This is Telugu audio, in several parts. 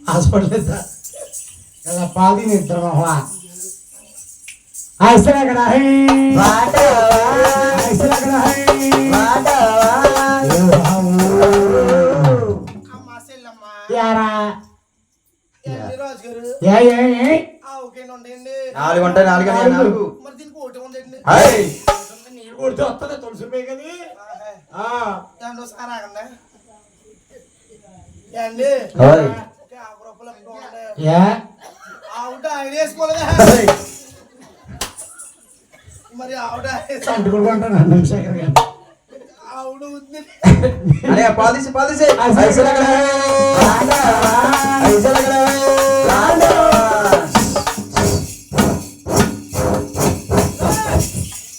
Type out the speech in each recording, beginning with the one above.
హాస్పిటల్ ఎలా పాది నిద్రమా ऐसे लग रहा है ऐसे लग रहा है यारा నాలుగు ఉంటాయి నాలుగు నీళ్ళు కొడితే వస్తుంది తులసి పేగది మరి ఆవిడ అంటుకుంటాను శేఖర్ గారు ఆవిడ ఉంది అరే పాలిసి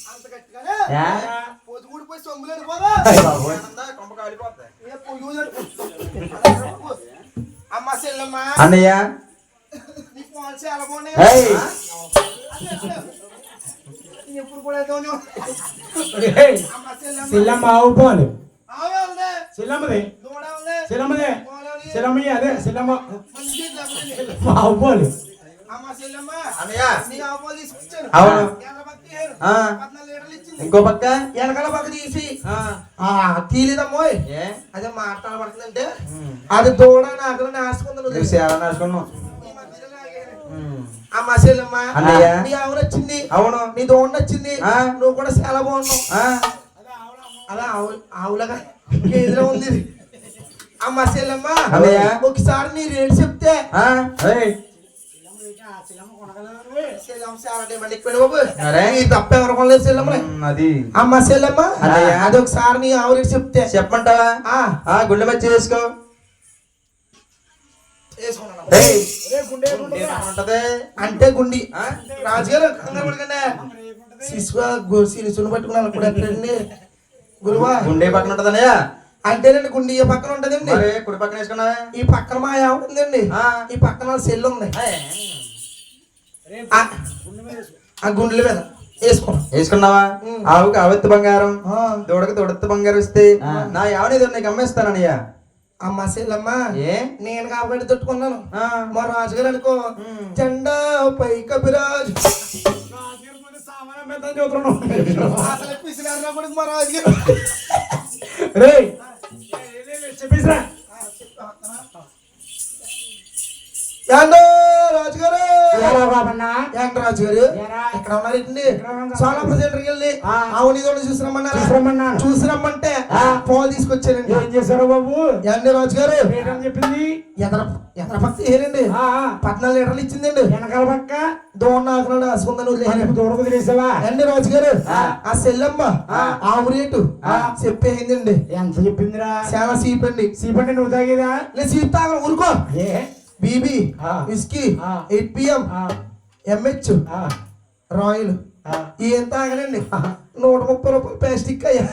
అంత గట్టిగానే పొద్దు కూడిపోయి సొమ్ములేడు పోదా కొంప కాలిపోతాయి అమ్మ సెల్లమ్మ అన్నయ్య నీ ఫోన్ చాలా బాగున్నాయి ఎప్పుడు కూడా సిల్లమ్మ ఆవు పోలు ఆవులే సిల్లమ్మది దూడలే సిల్లమ్మదే పోలే సిల్లమ్మ అదే సిల్లమ్మ మంచి ఆవు పోలు అమ్మ సెల్లమ్మ అన్నయ్య నీ ఆవు పోలు తీసుకొచ్చాను అవును. ఎలా భక్తి 14 లీటర్లు ఇచ్చింది ఇంకో పక్క వెనకాల పక్క తీసి తీలేదమ్మోయ్ అదే మాట్లాడబడుతుందంటే అది దూడ నాకు నాసుకుంది ఎలా నడుచుకున్నావు అమ్మ సెల్లమ్మ అన్నయ్య. నీ ఆవు నచ్చింది అవును నీ దూడ నచ్చింది నువ్వు కూడా చాలా బాగున్నావు అలా ఆవులగా ఏదిలో ఉంది అమ్మ సెల్లమ్మ అన్నయ్య. ఒకసారి నీ రేటు చెప్తే తప్ప ఎవరు కొనలేదు సెల్లమ్మ అది అమ్మ సెల్లమ్మ అన్నయ్య. అది ఒకసారి నీ ఆవు రేటు చెప్తే చెప్పమంటావా గుండె మధ్య వేసుకో ఉంటది అంటే గుండి రాజుగారు కంగారు పడకండి శిశువును పట్టుకున్నాను కూడా గురువా గుండె పక్కన ఉంటదన్నయ్య అంటేనండి గుండి ఈ పక్కన ఉంటదండి మరి కుడి పక్కన వేసుకున్నావా ఈ పక్కన మా ఆవిడ ఉందండి ఈ పక్కన సెల్ ఉంది ఆ గుండెల మీద వేసుకున్నావా ఆవుకి ఆవెత్తు బంగారం దూడకి దొడెత్తు బంగారం ఇస్తే నా ఆవుని నీకు అమ్మేస్తానయ్య అమ్మ సెల్లమ్మ ఏ నేను కాబట్టి తట్టుకున్నాను మా రాజుగారు అనుకో జెండా పై కపిరాజు అసలు పిసినారు కూడా మా రాజుగారు చెప్పేసిరా ఏంటో రాజుగారు ఏంట రాజుగారు ఏరా. ఎక్కడ ఉన్నారండి ఎక్కడ ఉన్నారు? చాలా ప్రజెంటర్కి వెళ్ళి ఆవుని కూడా చూసిరమ్మన్నారు చూసిరమ్మన్నాను. చూసిరమ్మంటే పాలు తీసుకొచ్చానండి ఏం చేశారు బాబు ఏంటి రాజుగారు ఏంటని చెప్పింది ఎదర పక్క ఏనండి 14 లీటర్లు ఇచ్చిందండి వెనకాల పక్క దూడ ఆకున్నాడు ఆసుకుందని దూడకు తెలిసావా అండి రాజుగారు ఆ సెల్లమ్మ ఆవు రేటు చెప్పేసిందండి ఎంత చెప్పిందిరా చాలా సీప్ అండి సీపండి నువ్వు తాగేదా నేను సీప్ తాగను ఊరుకో ఏ బీబీ విస్కీ 8 PM ఎంహెచ్ రాయల్ ఏం తాగనండి 130 రూపాయలు ప్లాస్టిక్ అయ్యా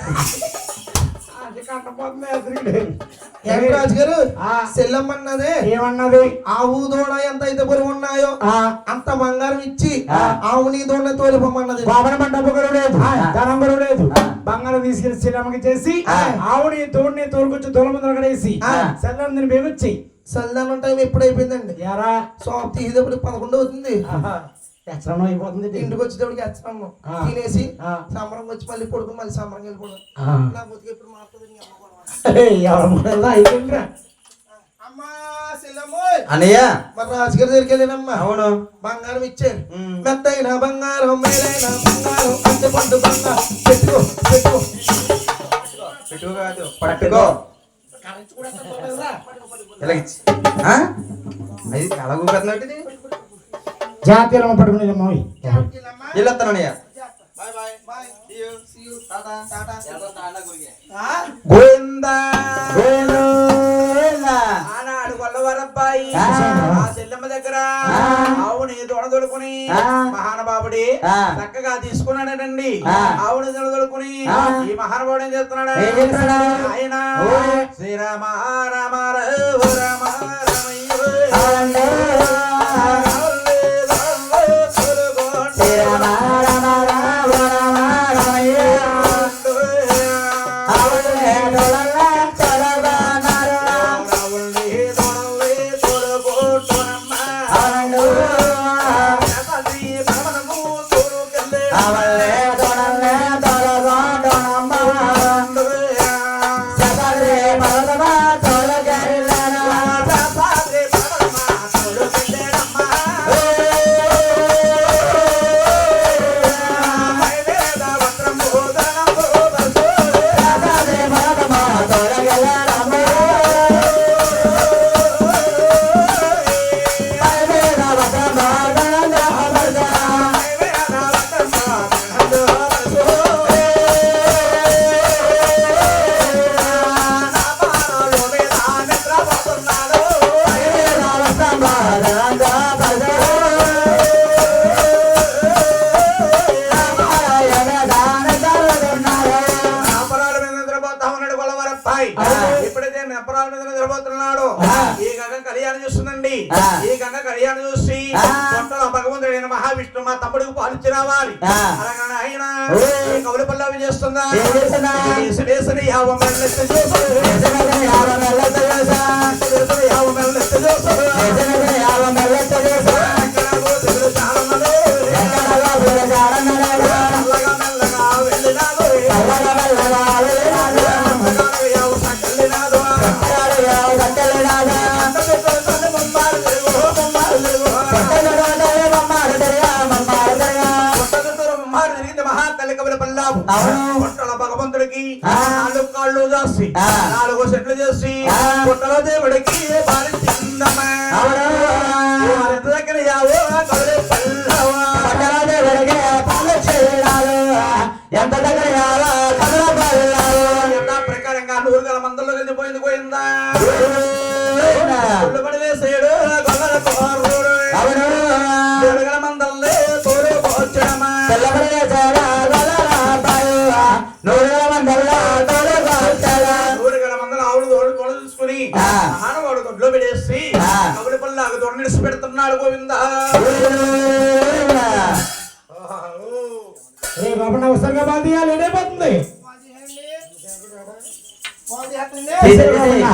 రాజు గారు సెల్లమ్మన్నదే ఏమన్నది ఆవు దూడ ఎంత అయితే బరువు ఉన్నాయో అంత బంగారం ఇచ్చి ఆవుని దూడ తోలిపోమన్నది బాబన మండపం లేదు ధనం బరువు లేదు బంగారం తీసుకెళ్లి సెల్లమ్మకి చేసి ఆవుని తోడిని తోలుకొచ్చి తోల ముందు అక్కడేసి సెల్లని బేగొచ్చి సల్దానం టైం ఎప్పుడు అయిపోయిందండి యారా షాప్ తీసేటప్పుడు 11 అవుతుంది ఎచ్చడం అయిపోతుంది ఇంటికి వచ్చేటప్పటికి ఎచ్చడం తినేసి సంబరం వచ్చి మళ్ళీ పడుకుని మళ్ళీ సంబరం వెళ్ళిపోవడం నా బతుకు ఎప్పుడు మారుతుంది అమ్మా సెల్లమ్మోయ్ అన్నయ్య మరి రాజుగారి దగ్గరికి వెళ్ళానమ్మా అవును బంగారం ఇచ్చారు మెత్తైన బంగారం మేలైన బంగారం అంటే పండు బంగారం పెట్టుకో కాదు పట్టుకో అది అలా ఊపెడుతున్నట్టు జాతీయ పట్టుకునేది అమ్మాయి వెళ్ళొస్తానయ్య ఆనాడు కొల్లవరబ్బాయి ఆ చెల్లెమ్మ దగ్గర ఆవుని దొడదొడుకుని మహానుభావుడి చక్కగా తీసుకున్నాడటండి ఆవుని దొడదొడుకుని ఈ మహానుభావుడు ఏం చేస్తున్నాడు ఆయన శ్రీరామ రామ రామ రామయ్య ఈ గంగ కళ్యాణం చూస్తుందండి ఆ. ఈ గంగ కళ్యాణం చూసి ఆ. పొట్టలో భగవంతుడైన మహావిష్ణు మా తమ్ముడికి పాలించి రావాలి ఆ. అలాగని ఆయన ఓ. కవుల పల్లవి చేస్తుందా ఏం చేస్తుందా? వేసని యావ మెల్లెత్తి చూసు. వేసనగని యావ మెల్లెత్తి చూసు. వేసని యావ మెల్లెత్తి చూసు. వేసనగని యావ మెల్లెత్తి చూసు. ఎక్కడో దిగులు చాలన్నదో. ఎక్కడో దిగులు చాలన్నదో. మెల్లగా మెల్లగా వెళ్ళినాదో. మెల్లగా మెల్లగా వెళ్ళినాదో. మెల్లగా యావ సకలినాదో. ఎక్కడో యావ సకలినాదో. అంతటితో మమ్మారు తిరుగు, మమ్మారు తిరుగు. కొట్టగడోటలే మమ్మారు తిరుగా, మమ్మారు తిరుగా. కొట్టగడోటలే మమ్మారు తిరిగితే మహాతల్లి కవుల పల్లాపు. అవును. పొట్టల భగవంతుడికి ఆ. 4 కాళ్ళు చేసి ఆ. 4 సెట్లు చేసి ఆ. పొట్టల దేవుడికి పాలించిందమ్మా. అవును. వారి దగ్గర యావో కవుల పల్లవా. పట్టరాజే వెలిగే పళ్ళు చేయాలి. ఎంత దగ్గర యావ కదుల పల్లాలు. యథా ప్రకారంగా 100 గల మందల్లో వెళ్ళిపోయింది పోయిందా ఒళ్ళు పడి వేసేడు గొల్లల కోరుడు. అవును. 7 గల మందల్లే తోడు పోచడమా. తెల్లబడిన చేర గొల్లరాపాలు. 100 మందల్లో తోడు కాల్చాడు. 100 గల మందల ఆవులు తోడు తోడు చూసుకుని ఆ. మహానవాడు దొడ్లో పెడేసి ఆ. కవుల పల్లాకు తోడు నిడిచి పెడుతున్నాడు గోవిందా. రే బాబు అవసరంగా బాధ లేడైపోతుంది పోతే ఎట్లండి? తీసే, తీసే.